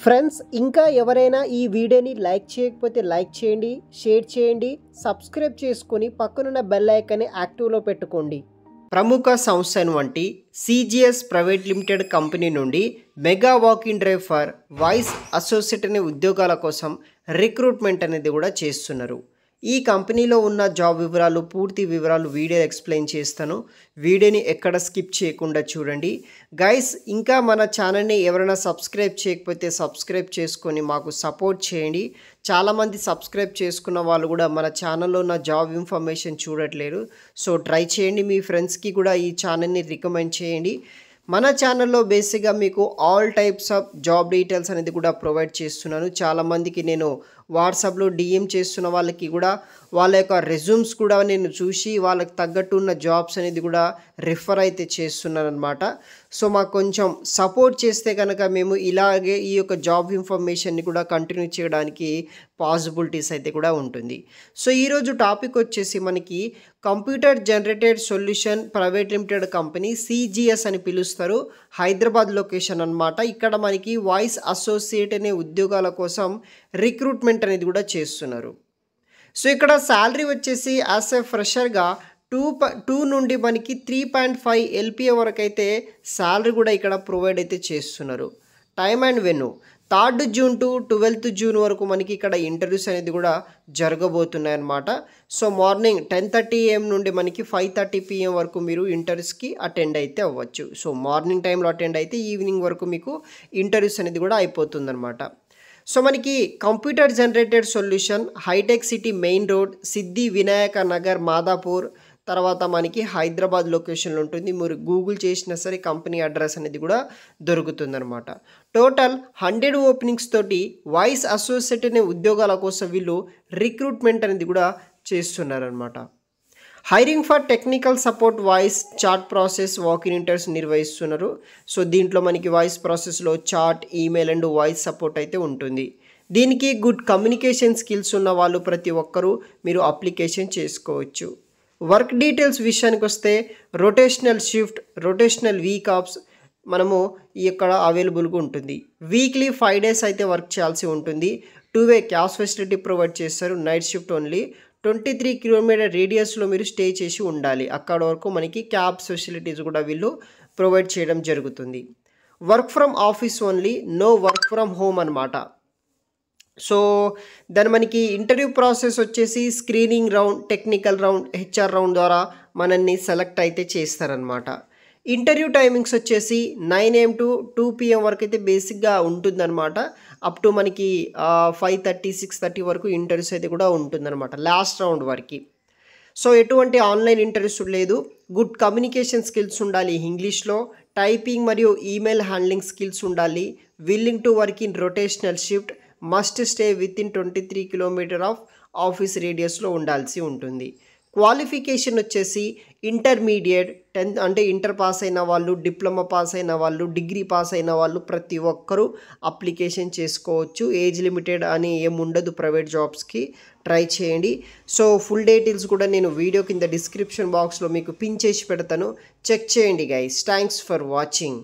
Friends ఇంకా ఎవరైనా ఈ వీడియోని లైక్ చేయకపోతే లైక్ చేయండి, షేర్ చేయండి, సబ్స్క్రైబ్ చేసుకొని పక్కనున్న బెల్ ఐకాన్ని యాక్టివ్లో పెట్టుకోండి. ప్రముఖ సంస్థ వంటి సిజిఎస్ ప్రైవేట్ లిమిటెడ్ కంపెనీ నుండి mega walk in drive for voice associate అనే ఉద్యోగాల కోసం రిక్రూట్మెంట్ అనేది కూడా చేస్తున్నారు. ఈ కంపెనీలో ఉన్న జాబ్ వివరాలు, పూర్తి వివరాలు వీడియో ఎక్స్ప్లెయిన్ చేస్తాను. వీడియోని ఎక్కడ స్కిప్ చేయకుండా చూడండి. గైస్ ఇంకా మన ఛానల్ని ఎవరైనా సబ్స్క్రైబ్ చేయకపోతే సబ్స్క్రైబ్ చేసుకొని మాకు సపోర్ట్ చేయండి. చాలామంది సబ్స్క్రైబ్ చేసుకున్న వాళ్ళు కూడా మన ఛానల్లో ఉన్న జాబ్ ఇన్ఫర్మేషన్ చూడట్లేరు. సో ట్రై చేయండి, మీ ఫ్రెండ్స్కి కూడా ఈ ఛానల్ని రికమెండ్ చేయండి. మన ఛానల్లో బేసిక్గా మీకు all types of job details అనేది కూడా ప్రొవైడ్ చేస్తున్నాను. చాలామందికి నేను వాట్సాప్లో డిఎం చేస్తున్న వాళ్ళకి కూడా వాళ్ళ యొక్క రెజ్యూమ్స్ కూడా నేను చూసి వాళ్ళకి తగ్గట్టు ఉన్న జాబ్స్ అనేది కూడా రిఫర్ అయితే చేస్తున్నాను అనమాట. సో మాకు కొంచెం సపోర్ట్ చేస్తే కనుక మేము ఇలాగే ఈ యొక్క జాబ్ ఇన్ఫర్మేషన్ని కూడా కంటిన్యూ చేయడానికి పాసిబిలిటీస్ అయితే కూడా ఉంటుంది. సో ఈరోజు టాపిక్ వచ్చేసి మనకి computer generated solution private limited company CGS అని పిలుస్తారు, హైదరాబాద్ లొకేషన్ అనమాట. ఇక్కడ మనకి వాయిస్ అసోసియేట్ అనే ఉద్యోగాల కోసం రిక్రూట్మెంట్ అనేది కూడా చేస్తున్నారు. సో ఇక్కడ శాలరీ వచ్చేసి యాజ్ ఎ ఫ్రెషర్గా 2 నుండి మనకి 3.5 LPA వరకు అయితే శాలరీ కూడా ఇక్కడ ప్రొవైడ్ అయితే చేస్తున్నారు. Time and venue 3rd June to 12th June వరకు మనకి ఇక్కడ ఇంటర్వ్యూస్ అనేది కూడా జరగబోతున్నాయి అన్నమాట. సో మార్నింగ్ 10:30 AM నుండి మనకి 5:30 PM వరకు మీరు ఇంటర్వ్యూస్కి అటెండ్ అయితే అవ్వచ్చు. సో మార్నింగ్ టైంలో అటెండ్ అయితే ఈవినింగ్ వరకు మీకు ఇంటర్వ్యూస్ అనేది కూడా అయిపోతుందన్నమాట. సో మనకి కంప్యూటర్ జనరేటెడ్ సొల్యూషన్ హైటెక్ City main road, Siddhi Vinayaka Nagar, Madhapur, తర్వాత మనకి హైదరాబాద్ లొకేషన్లో ఉంటుంది. మీరు గూగుల్ చేసినా సరే కంపెనీ అడ్రస్ అనేది కూడా దొరుకుతుందన్నమాట. టోటల్ 100 ఓపెనింగ్స్ తోటి వాయిస్ అసోసియేట్ అనే ఉద్యోగాల కోసం వీళ్ళు రిక్రూట్మెంట్ అనేది కూడా చేస్తున్నారనమాట. Hiring for technical support voice chat process walk in interviews నిర్వహిస్తున్నారు. సో దీంట్లో మనకి వాయిస్ ప్రాసెస్లో chat, email and voice support అయితే ఉంటుంది. దీనికి గుడ్ కమ్యూనికేషన్ స్కిల్స్ ఉన్న వాళ్ళు ప్రతి ఒక్కరూ మీరు అప్లికేషన్ చేసుకోవచ్చు. వర్క్ డీటెయిల్స్ విషయానికి వస్తే rotational shift, rotational week offs మనము ఇక్కడ అవైలబుల్గా ఉంటుంది. వీక్లీ 5 days అయితే వర్క్ చేయాల్సి ఉంటుంది. 2-way క్యాష్ ఫెసిలిటీ ప్రొవైడ్ చేస్తారు. Night shift only. 23 kilometer రేడియస్లో మీరు స్టే చేసి ఉండాలి. అక్కడ వరకు మనకి క్యాబ్స్ ఫెసిలిటీస్ కూడా వీళ్ళు ప్రొవైడ్ చేయడం జరుగుతుంది. Work from office only, no work from home అనమాట. సో దాని మనకి ఇంటర్వ్యూ ప్రాసెస్ వచ్చేసి screening round, technical round, HR round ద్వారా మనల్ని సెలెక్ట్ అయితే చేస్తారనమాట. ఇంటర్వ్యూ టైమింగ్స్ వచ్చేసి 9 AM to 2 PM వరకు అయితే బేసిక్గా ఉంటుందన్నమాట. అప్ టు మనకి 5:30, 6:30 వరకు ఇంటర్వ్యూస్ అయితే కూడా ఉంటుందన్నమాట లాస్ట్ రౌండ్ వరకు. సో ఎటువంటి ఆన్లైన్ ఇంటర్వ్యూస్ లేదు. గుడ్ కమ్యూనికేషన్ స్కిల్స్ ఉండాలి ఇంగ్లీష్లో, టైపింగ్ మరియు ఈమెయిల్ హ్యాండ్లింగ్ స్కిల్స్ ఉండాలి. Willing to work in rotational shift, must stay within 23 kilometer of office రేడియస్లో ఉండాల్సి ఉంటుంది. క్వాలిఫికేషన్ వచ్చేసి ఇంటర్మీడియట్, 10th అంటే ఇంటర్ పాస్ అయిన వాళ్ళు, డిప్లొమా పాస్ అయిన వాళ్ళు, డిగ్రీ పాస్ అయిన వాళ్ళు ప్రతి ఒక్కరూ అప్లికేషన్ చేసుకోవచ్చు. ఏజ్ లిమిటెడ్ అని ఏముండదు ప్రైవేట్ జాబ్స్కి. ట్రై చేయండి. సో ఫుల్ డీటెయిల్స్ కూడా నేను వీడియో కింద డిస్క్రిప్షన్ బాక్స్లో మీకు పిన్ చేసి పెడతాను. చెక్ చేయండి గైస్. Thanks for watching.